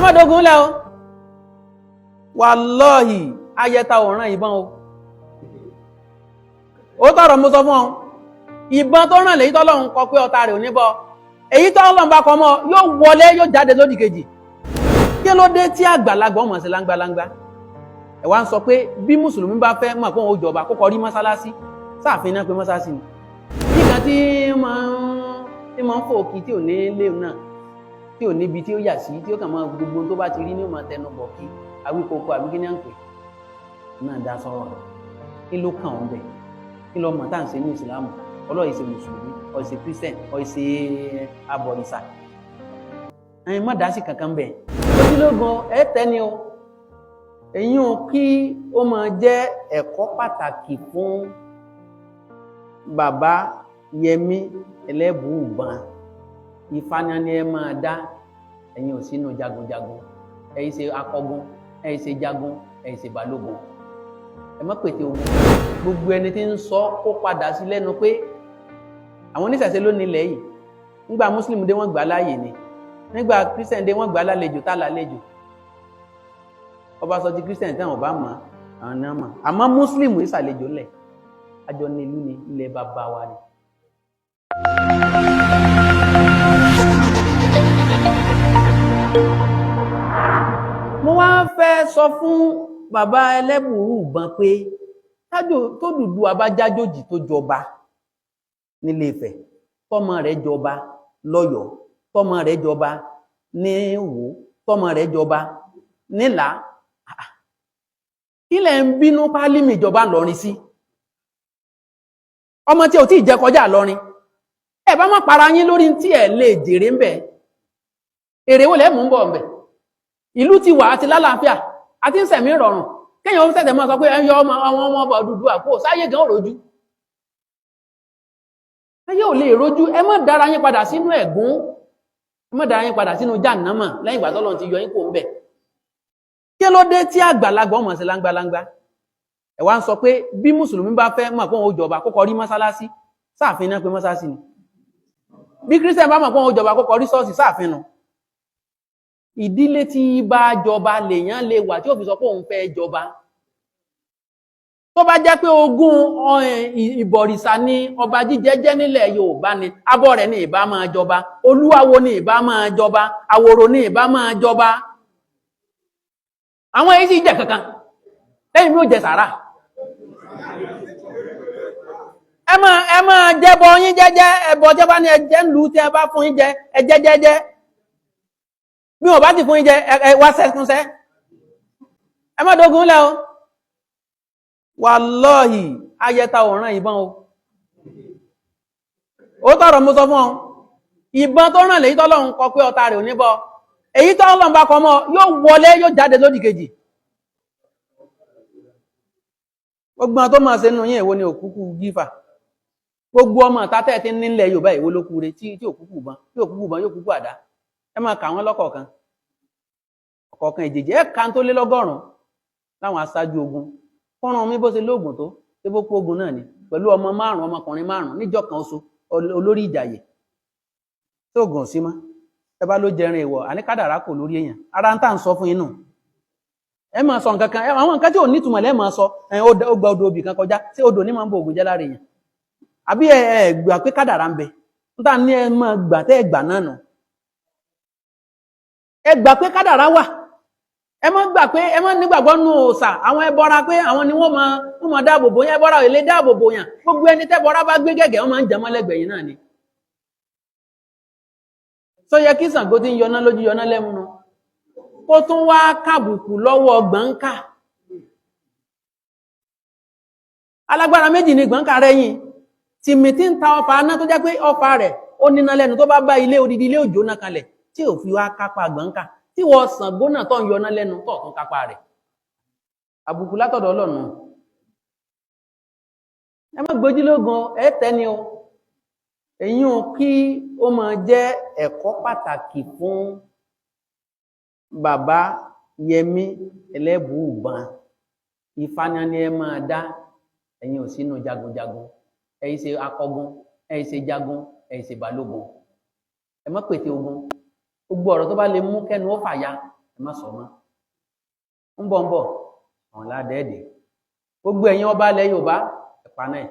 má dogun lẹ́ o wàlọ́hì ayẹta ọ̀ràn ìbọn ó tọrọ mo sọ fún ọ ìbọn tó ràn lèyí tọ́lọ́run kọ pé ọ̀tá rẹ̀ ò ní bọ́ èyí tọ́lọ́run bá kọ mọ́ yóò wọlé yóò jáde lódì kejì kí ló dé tí àgbàlagbà ọmọ sí láńgbàláńgbà ẹ wá ń sọ pé bí mùsùlùmí bá fẹ́ mọ̀ pé òun jọba kó kọrí mọ́sálásí sáàfin náà pé mọ́sálásí ni nǹkan tí máa ń fò kí tí ò ní léwu náà tí ò níbi tí ó yà sí tí ó kàn máa gbogbo tó bá ti rí ní ó máa tẹnu bọ̀ kí awíkoko àbí kí ní à ń pè náà dá sọ́rọ̀ kí ló kàn ọ́n bẹ̀ kí ló mọ̀ tá à ń ṣe ní ìsìlámù ọlọ́ọ̀ ìṣe mùsùlùmí ọ̀ ìṣe kírísítẹ̀n ọ̀ ìṣe abọ̀rìṣà ẹ̀yin má dá sí kankan bẹ̀ lójúlógún ẹ̀ tẹ́ni o èyí ò kí ó máa jẹ́ ẹ̀kọ́ pàtàkì fún bàbá Yẹmí Ẹlẹ́bùúbọn ìfànà ni ẹ máa dá ẹ̀yin ò sínú jagunjagun ẹ̀yin ṣe akọgun ẹ̀yin ṣe jagun ẹ̀yin ṣe balógun ẹ má pète ogun gbogbo ẹni tí ń sọ kó padà sí lẹ́nu pé àwọn oníṣẹ̀ṣe ló nílẹ̀ yìí nígbà Muslim dé wọ́n gbà láàyè ni nígbà Christian dé wọ́n gbà lálejò tá lálejò ọba sọ ti Christian tí àwọn bá mọ̀ àwọn náà mọ̀ àmọ́ Muslim ìsàlejò lẹ̀ àjọ ní ìlú ni ilẹ̀ bàbá wa ni. mo wá fẹ́ sọ fún bàbá Ẹlẹ́bùúbọn pé tó Odùduwà bá jájòjì tó jọba nílé Ifẹ̀ tọ́mọ rẹ̀ jọba lọ́yọ̀ọ́ tọ́mọ rẹ̀ jọba ní Ìwó tọ́mọ rẹ̀ jọba nílà ilẹ̀ ń bínú pálímì ìjọba lọrin sí ọmọ tí ò tí ì jẹ kọjá lọrin ẹ bá má para yín lórí tí ẹ lè jèrè ń bẹ èrè wo lẹ mú ń bọ̀ ń bẹ ìlú ti wà àti lálàáfíà àti ń sẹ̀mí rọrùn kéèyàn ó tẹ̀tẹ̀ máa sọ pé ẹyọ ọmọ ọba Odùduwà kó sáyé gan rojú ayé ò lè rojú ẹ má dára yín padà sínú ẹ̀gún ẹ má dára yín padà sínú jàǹnámà lẹ́yìn ìgbà tọ́lọ́run ti yọ yín kó ń bẹ kí ló dé tí àgbàlagbà ọmọ sí láńgbàláńgbà ẹ wá ń sọ pé bí mùsùlùmí bá fẹ́ mọ̀ pé òun jọba kó kọrí mọ́sálásí sáàfin náà pé mọ́sálásí ni bí kírísítẹ̀n bá mọ̀ pé òun jọba kó kọrí ṣọ́ọ̀ṣì sáàfin nù ìdílé tí bá jọba lèèyàn lè wà tí ó fi sọ pé òun fẹ́ jọba tó bá jẹ́ pé ogún ìbọ̀rìṣà ni ọba jíjẹ jẹ́ nílẹ̀ Yorùbá ni abọ́ rẹ̀ ní ìbá máa jọba olúwawo ní ìbá máa jọba àwòrò ní ìbá máa jọba àwọn èyí sì jẹ kankan lẹ́yìn mi ò jẹ sàárà ẹ máa jẹbọ yín jẹ́jẹ́ ẹbọ jẹ́ bá ní ẹjẹ́ ń lù tí ẹ bá fún yín jẹ ẹjẹ́ jẹ́jẹ́ bí wọ́n bá ti fún yín jẹ ẹ wá sẹ́kúnṣẹ́ ẹ má dogun lẹ́ o wàlọ́hì ayẹta ọ̀ràn ìbọn ó tọrọ mo sọ fún ọ ìbọn tó ràn lèyí tọ́lọ́run kọ pé ọ̀tá rẹ̀ ò ní bọ́ èyí tó Ọlọ́run bá kọ mọ́ yóò wọlé yóò jáde lódì kejì gbogbo tó máa ṣe nínú yín èwo ni òkúkú gífà gbogbo ọmọ tátẹ́ tí nílẹ̀ Yorùbá èwo ló kúre tí òkúkú bán yóò kúkú àdá ẹ máa kà wọ́n lọ́kọ̀ọ̀kan ọ̀kọ̀ọ̀kan ìjèjì ẹ kà ń tó lé lọ́gọ́rùn-ún láwọn aṣáájú ogun fọ́nrán mi bó ṣe lóògùn tó ṣe bó kú ogun náà ni pẹ̀lú ọmọ márùn-ún ọmọkùnrin márùn-ún níjọ́ kan oṣù olórí ìjàyè tó gùn sí mọ́ ẹ bá ló jẹrin ìwọ̀ àní kádàrá kò lórí èèyàn ara ń tà ń sọ fún inú ẹ máa sọ nǹkan kan àwọn nǹkan tí ò nítumọ̀ lẹ́ máa sọ ó gba odò obì kan kọjá tí odò ní máa ń bo ògùn jẹ́ lára èèyàn àbí ẹ gbà pé kádàrá ń bẹ ń tà ní ẹ máa gbà tẹ́ ẹ gbà náà nù ẹ gbà pé kádàrá wà ẹ má gbà pé ẹ má nígbàgbọ́ nù òòṣà àwọn ẹbọra pé àwọn ni wọ́n máa dáàbò bò yẹn ẹbọra ò lè dáàbò bò yàn gbogbo ẹni tẹ́bọra bá gbé gẹ́gẹ́ wọ́n máa ń jẹ mọ́lẹ́gbẹ̀ẹ́ yìí náà ni tó yẹ kí Ṣàngó tí ń yọná lójú yọná lẹ́múnú kó tún wá kàbùkù lọ́wọ́ Gbọ̀ǹkà alágbára méjì ni Gbọ̀ǹkà rẹ̀ yìí tìmì tí ń ta ọfà aná tó jẹ́ pé ọfà rẹ̀ ó níná lẹ́nu tó bá bá ilé odidi ilé òjò náà kalẹ̀ tí ò fi wá kápá Gbọ̀ǹkà tí wọ́n Ṣàngó náà tó ń yọná lẹ́nu tó tún kápá rẹ̀ àbùkù látọ̀dọ̀ Ọlọ́run ẹ má gbójúlógún ẹ tẹ́ni o èyí ò kí ó máa jẹ́ ẹ̀kọ́ pàtàkì fún bàbá Yẹmí Ẹlẹ́bùúbọn ìfànà ni ẹ máa dá ẹ̀yin ò sínú jagunjagun ẹ̀yin ṣe akọgun ẹ̀yin ṣe jagun ẹ̀yin ṣe balógun ẹ má pète ogun gbogbo ọ̀rọ̀ tó bá lè mú kẹ́nu ó fàya ẹ má sọ mọ́ ń bọ̀ àwọn ládẹ́ẹ̀dẹ̀ gbogbo ẹ̀yin ọba ilẹ̀ Yorùbá ẹ̀paná ẹ̀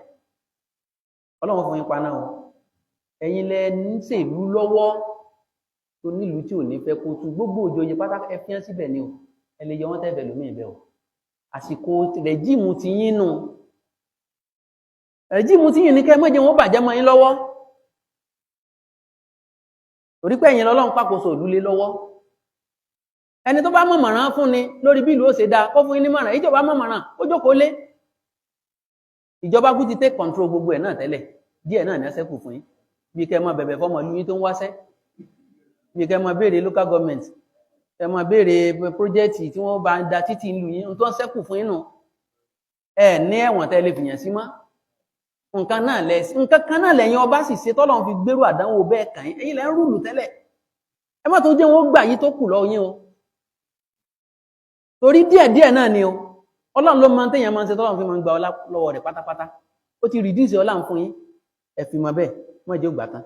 Ọlọ́run fún yín paná o ẹ̀yin lẹ ń ṣèlú lọ́wọ́ tó nílùú tí ò ní fẹ́ kó tú gbogbo òjòyè pátá ẹ fi hàn síbẹ̀ ni o ẹ lè yọ wọ́n tẹ́fẹ̀ lómi ìbẹ̀ o àsìkò rẹ̀jíìmù ti yín nù rẹ̀jíìmù ti yín ní kẹ́ mọ́jẹ wọn bàjẹ́ mọ́ yín lọ́wọ́ torí pé ẹ̀yin lọ́lọ́run pàkóso ìlú lé lọ́wọ́ ẹni tó bá mọ̀mọ̀ràn fún ni lórí bí ìlú ó ṣe dáa kó fún yín ní mọ̀ràn ìjọba mọ̀mọ̀ràn ó jókòó lé ìjọba kú ti take control gbogbo ẹ̀ náà tẹ́lẹ̀ díẹ̀ náà ní ẹsẹ́kù fún yín bí kẹ́ mọ́ bẹ̀bẹ̀ fọ́mọ ìlú yín tó ń wáṣẹ́ bí kẹ́ mọ́ béèrè local government kẹ́ mọ́ béèrè project tí wọ́n bá da títì ìlú yín tó ń ṣẹ́kù fún yín nù ẹ̀ ní ẹ̀wọ̀n tẹ́lẹ̀ fìyàn sí mọ́ nǹkan kan náà lẹ́yìn ọba sì ṣe tọ́lọ́run fi gbérù àdánwò bẹ́ẹ̀ kàn yín ẹ̀yin lẹ́ ń rúlù tẹ́lẹ̀ ẹ má tó jẹ́ wọn gbà yí tó kù lọ yín o torí díẹ̀díẹ̀ náà ni o Ọlọ́run ló máa ń téèyàn máa ń ṣe tọ́lọ́run fi máa ń gba ọlá lọ́wọ́ rẹ̀ pátápátá ó ti rìdíìsì ọlá fún yín ẹ fi mọ bẹ́ẹ̀ mọ́ ìjọ gbà tán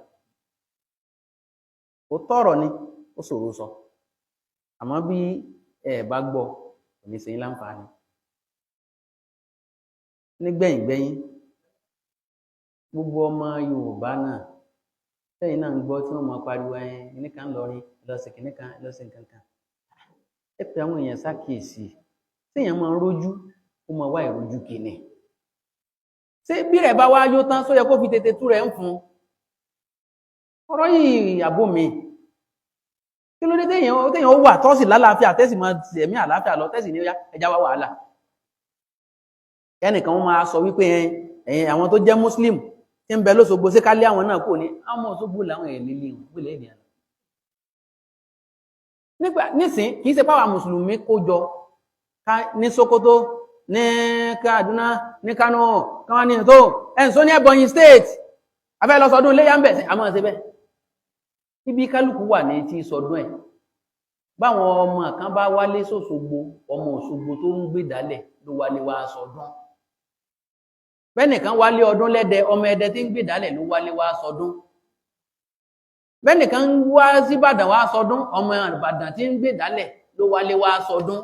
ó tọ̀rọ̀ ni ó ṣòro sọ àmọ́ bí ẹ bá gbọ́ kò ní ṣe yín láǹfààní nígbẹ̀yìngbẹ̀yìn gbogbo ọmọ Yorùbá náà tẹ́yìn náà ń gbọ́ tí wọ́n máa pariwo ẹyin kìnnìkan lọrin lọ́sẹ̀ kìnnìkan lọ́sẹ̀ kankan ẹ pé àwọn èèyàn ṣàkíyèsí téèyàn máa ń rójú ó máa wá ìrójú kìíní ṣé bí rẹ̀ bá wá yó tán só yẹ kó fi tètè tú rẹ̀ ń fún ọ̀rọ̀ yìí àbó mi kí ló dé téèyàn ó wà tọ́sì lálàáfíà tẹ́sì máa ẹ̀mí àlàáfíà lọ tẹ́sì ní ẹja wá wàhálà ẹnìkan wọn máa sọ wípé ẹ̀yin àwọn tó jẹ́ Muslim tí ń bẹ lóṣogbo sí kálé àwọn náà kò ní àwọn Òṣogbo làwọn èèyàn líle ìwọ̀n ènìyàn nígbà nísìn kìí ṣe páwà mùsùlùmí kó jọ ní Sokoto ní Kaduna ní Kano káwọn ní tó ẹ̀sùn ní Ebonyi State afẹ́ lọ sọdún ilé yàmbẹ̀ àmọ́ ṣe bẹ́ẹ̀ ibi kálukú wà ní tí sọdún ẹ̀ báwọn ọmọ kan bá wálé sóṣogbo ọmọ Òṣogbo tó ń gbé dálẹ̀ ló wálé wá sọdún bẹ́nìkan wálé ọdún lẹ́dẹ ọmọ Ẹdẹ tí ń gbé dálẹ̀ ló wálé wá sọdún bẹ́nìkan wá sí Ìbàdàn wá sọdún ọmọ Ìbàdàn tí ń gbé dálẹ̀ ló wálé wá sọdún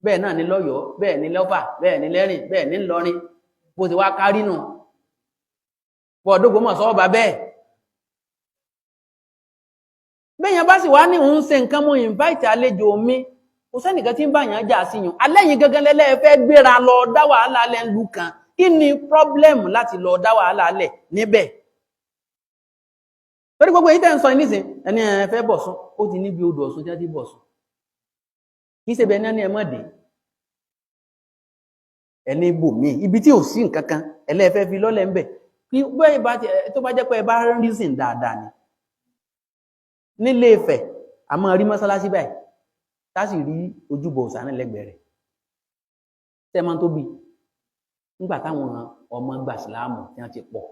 bẹ́ẹ̀ náà ní lọ́yọ̀ọ́ bẹ́ẹ̀ ní lọ́fà bẹ́ẹ̀ ní lẹ́rìn bẹ́ẹ̀ ní Ìlọrin bó ti wá kárí nù bọ́ọ̀dógbòmọ̀ sọ́ọ̀bà bẹ́ẹ̀ bẹ́yàn bá sì wá ní òun ṣe nǹkan mú invite àlejò mi kò sẹ́nìkan tí ń bá yàn jà sí yàn alẹ́yìn gangan lẹ́lẹ́ fẹ́ gbéra lọ dá wàhálà lẹ́ ń lu kan kí ni problem láti lọ dá wàhálà lẹ̀ níbẹ̀ torí gbogbo èyí tẹ́ ń sọ nísìn ẹni ẹ fẹ́ Bọ̀sún ó ti níbi odò Ọ̀ṣun tí wọ́n ti Bọ̀sún kì í ṣe bẹ́ẹ̀ ní ẹ mọ̀ dé ẹni bò mí ibi tí ò sí nǹkan kan ẹlẹ́fẹ́ fi lọ́lẹ̀ ń bẹ̀ kí bẹ́ẹ̀ bá ti tó bá jẹ́ pé ẹ bá rísìn dáadáa ni nílé Ifẹ̀ a máa rí mọ́sálásí báyìí tá sì rí ojúbọ òòṣà náà lẹ́gbẹ̀ẹ́ rẹ̀ tẹ́mọ́ tó bí nígbà táwọn ọmọ gbà síláàmù tí wọ́n ti pọ̀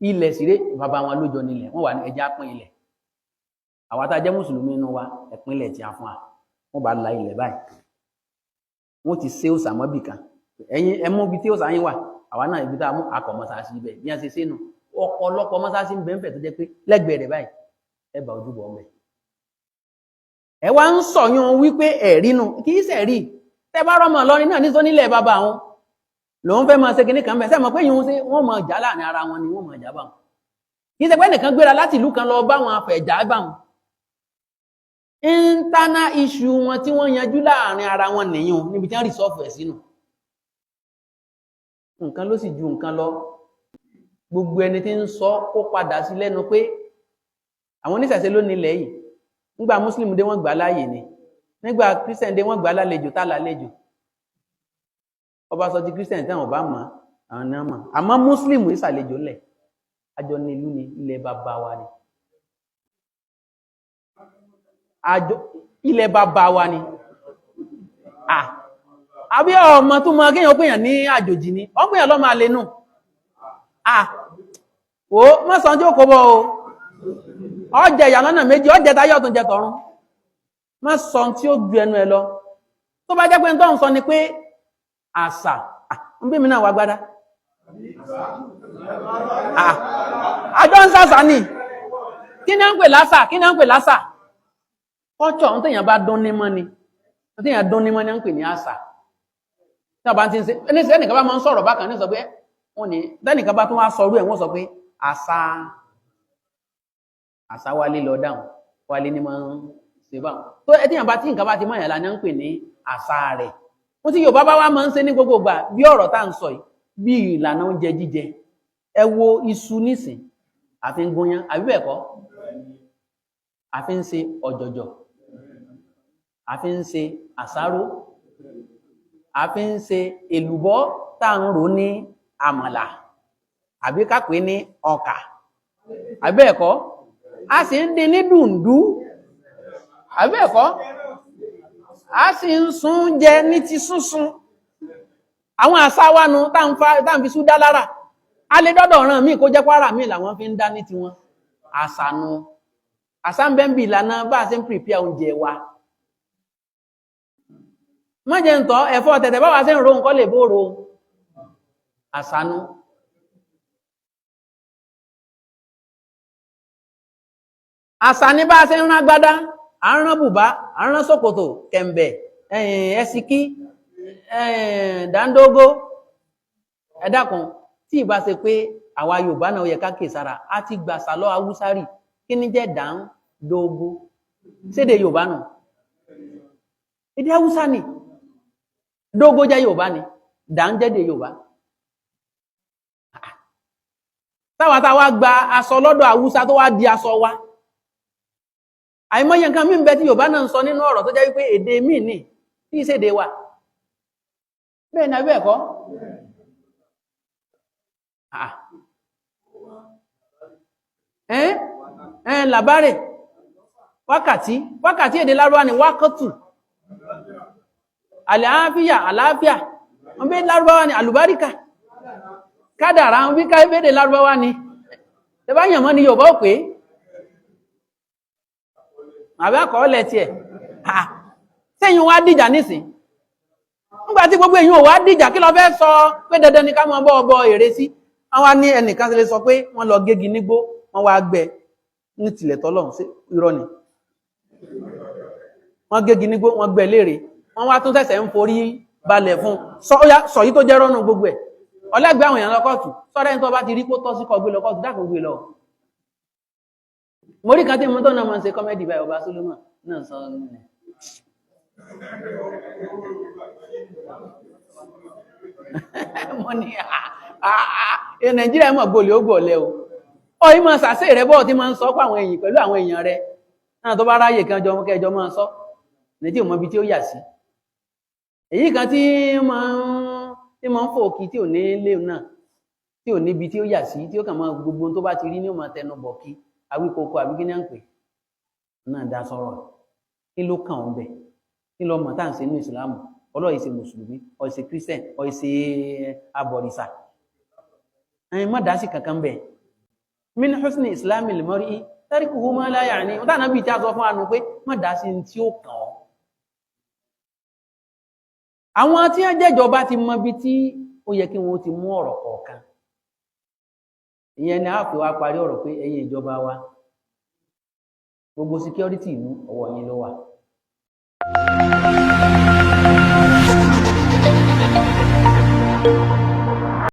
ilẹ̀ síre bàbá wọn lójọ nílẹ̀ wọ́n wà ní ẹja pín ilẹ̀ àwa tá jẹ́ mùsùlùmí inú wa ẹ̀pínlẹ̀ tí a fún wa wọ́n bá la ilẹ̀ báyìí wọ́n ti ṣe òòṣà mọ́bì kan ẹ̀yin ẹ mú ibi tí òòṣà yín wà àwa náà ibi tá a mú akọ̀ mọ́sáàsì ibẹ̀ bí wọ́n ṣe ṣe nù ọ̀pọ̀lọpọ̀ mọ́sáàsì ń bẹ ń fẹ̀ tó jẹ́ pé lẹ́gbẹ̀ẹ́ rẹ̀ báyìí ẹ bá ojúbọ ọmọ ẹ wá ń sọyún wípé ẹ̀rí nu kì í ṣẹ̀rí tẹ́ bá rọ́mọ lọ́rin náà ní sọ nílẹ̀ bàbá wọn lòun fẹ́ máa ṣe kinní kan bẹ̀ sẹ́mọ̀ pé yìí ṣe wọ́n máa jà láàrin ara wọn ni wọ́n máa jà bá wọn kì í ṣe pé nìkan gbéra láti ìlú kan lọ bá wọn afẹ̀jà bá wọn internal issue wọn tí wọ́n yanjú láàrin ara wọn nìyẹn níbi tí wọ́n resolve ẹ̀ sínú nǹkan ló sì ju nǹkan lọ gbogbo ẹni tí ń sọ kó padà sí lẹ́nu pé àwọn oníṣẹ̀ṣe ló nílẹ̀ yìí nígbà muslim dé wọ́n gbà láàyè ni nígbà christian dé wọ́n gbà lálejò tá lálejò ọba sọ ti christian tí àwọn bá mọ̀ àwọn náà mọ̀ àmọ́ muslim ìsàlejò lẹ̀ àjọ ní ìlú ni ilẹ̀ bàbá wa ni àjọ ilẹ̀ bàbá wa ni àbí ọmọ tó mọ kéèyàn péyàn ní àjòjì ni ọ péyàn lọ́mọ alẹ́ nù ó mọ́sàn tí ó kó bọ́ o ọjẹ ìyà lọ́nà méjì ọjẹ táyé ọ̀tún jẹ tọ̀run má sọ tí ó ju ẹnu ẹ lọ tó bá jẹ́ pé tó ń sọ ni pé àṣà ń bí mi náà wà gbádá àjọ ń sàṣà ní kí ni à ń pè lásà kí ni à ń pè lásà culture ń tèèyàn bá dún ní mọ́ ni tèèyàn dún ní mọ́ ni ń pè ní àṣà tí a bá ti ń ṣe ẹnìkan bá máa ń sọ̀rọ̀ bákan ní sọ pé wọ́n ní tẹ́nìkan bá tún wá sọrú ẹ̀ wọ́n sọ pé àṣà wálé lọ dáhùn wálé ní máa ń ṣe báwọn tó tèèyàn bá tí nǹkan bá ti mọ̀ yàn lá ní ń pè ní àṣà rẹ̀ wọ́n tí Yorùbá bá wá máa ń ṣe ní gbogbo ìgbà bí ọ̀rọ̀ tá à ń sọ yìí bí ìlànà oúnjẹ jíjẹ ẹ wo iṣu nísìn àfi ń gúnyán àbí bẹ́ẹ̀ kọ́ àfi ń ṣe ọ̀jọ̀jọ̀ àfi ń ṣe àsáró àfi ń ṣe èlùbọ́ tá à ń rò ní àmàlà àbí ká pè ní ọkà àbí bẹ́ẹ̀ kọ́ a sì ń dín ní dùndú àbí bẹ́ẹ̀ kọ́ a sì ń sun jẹ ní ti súnsun àwọn àṣà wa nu tá ń fi sú dá lára a lè dọ́dọ̀ ọ̀ràn míì kó jẹ́ pàrà míì làwọn fi ń dá ní tiwọn àṣà nu àṣà ń bẹ́ ń bì ìlànà bá a ṣe ń prepare oúnjẹ wa mọ́jẹ̀ ń tọ́ ẹ̀fọ́ tẹ̀tẹ̀ bá wa ṣe ń ro nǹkan lè bóòrò àṣà nu àṣà ní bá a ṣe ń rán agbádá à ń rán bùbá à ń rán ṣòkòtò kẹ̀m̀bẹ̀ ẹ̀sìkí dáńdógó ẹ dákun tí ìbá ṣe pé àwa Yorùbá náà yẹ ká kèsára á ti gbà sálọ Haúsárì kí ní jẹ́ dáńdógó sédè Yorùbá nù èdè Haúsá ni dógó jẹ́ Yorùbá ni dáń jẹ́dè Yorùbá táwa gba aṣọ lọ́dọ̀ Haúsá tó wá di aṣọ wa àìmọye nǹkan mí ń bẹ tí Yorùbá náà ń sọ nínú ọ̀rọ̀ tó jẹ́ wípé èdè míì ní tí ìṣèdè wa bẹ́ẹ̀ náà bẹ́ẹ̀ kọ́ làbárè wákàtí èdè Lárúbáwá ni wákàtù àlàáfíà wọ́n bí Lárúbáwá ni àlùbáríkà kádàrá wọ́n bí káìbédè Lárúbáwá ni tẹbá yànmọ́ ni Yorùbá ò pé àbí àkọọ́lẹ̀ tí ẹ̀ sẹ́yìn wá dìjà nísìn nígbàtí gbogbo èyàn ò wá dìjà kí lọ fẹ́ sọ pé dandan ní ká mọ́ bọ́ èrè sí wọ́n wá ní ẹnìkan lè sọ pé wọ́n lọ gégi nígbó wọ́n wá gbẹ́ ní tilẹ̀ tọ́lọ́run sí irọ́ ni wọ́n gégi nígbó wọ́n gbẹ́ léèrè wọ́n wá tún ṣẹ̀ṣẹ̀ ń forí balẹ̀ fún sọ yí tó jẹ́ rọ́nù gbogbo ẹ̀ ọlẹ́gbẹ́ àwọn èèyàn lọ́kọ̀tù sọ́rẹ́ tó bá ti rí kó tọ́ sí kọ gbé lọ́kọ̀tù dákùn gbé lọ mo rí kan tí mo tó náà mọ́ ṣe kọ́mẹ́dì báyìí Ọba Solomon náà sọ nílẹ̀ mo ní Nàìjíríà mọ̀ gbòlè ó gbòlẹ̀ o ọ yí máa sàṣẹ rẹ bọ́ọ̀ tí máa ń sọ pé àwọn èèyàn pẹ̀lú àwọn èèyàn rẹ náà tó bá ráyè kan jọ kẹjọ máa sọ ní tí ò mọ ibi tí ó yà sí èyí kan tí máa ń fòkì tí ò ní lé náà tí ò níbi tí ó yà sí tí ó kàn máa gbogbo tó bá ti rí ní ó máa tẹnu bọ̀ kí awíkoko àbí kí ní à ń pè náà dá sọ̀rọ̀ kí ló kàn ọ́n bẹ̀ kí ló mọ̀ tá à ń ṣe ní ìsìlámù ọlọ́ọ̀ ìṣe mùsùlùmí ọ̀ ìṣe kírísítẹ̀n ọ̀ ìṣe abọ̀rìṣà ẹ̀yin má dá sí kankan bẹ̀ min husni islami al-mar'i tarikuhu ma la ya'ni ọ̀tá náà bí i tí a sọ fún àánú pé má dá sí tí ó kàn ọ́ àwọn tí wọ́n jẹ́jọba ti mọ bí tí ó yẹ kí wọ́n ti mú ọ̀rọ̀ kọ̀ọ̀kan ìyẹn ni a fi wá parí ọ̀rọ̀ pé ẹ̀yin ìjọba wa gbogbo security ìlú ọwọ́ yín ló wà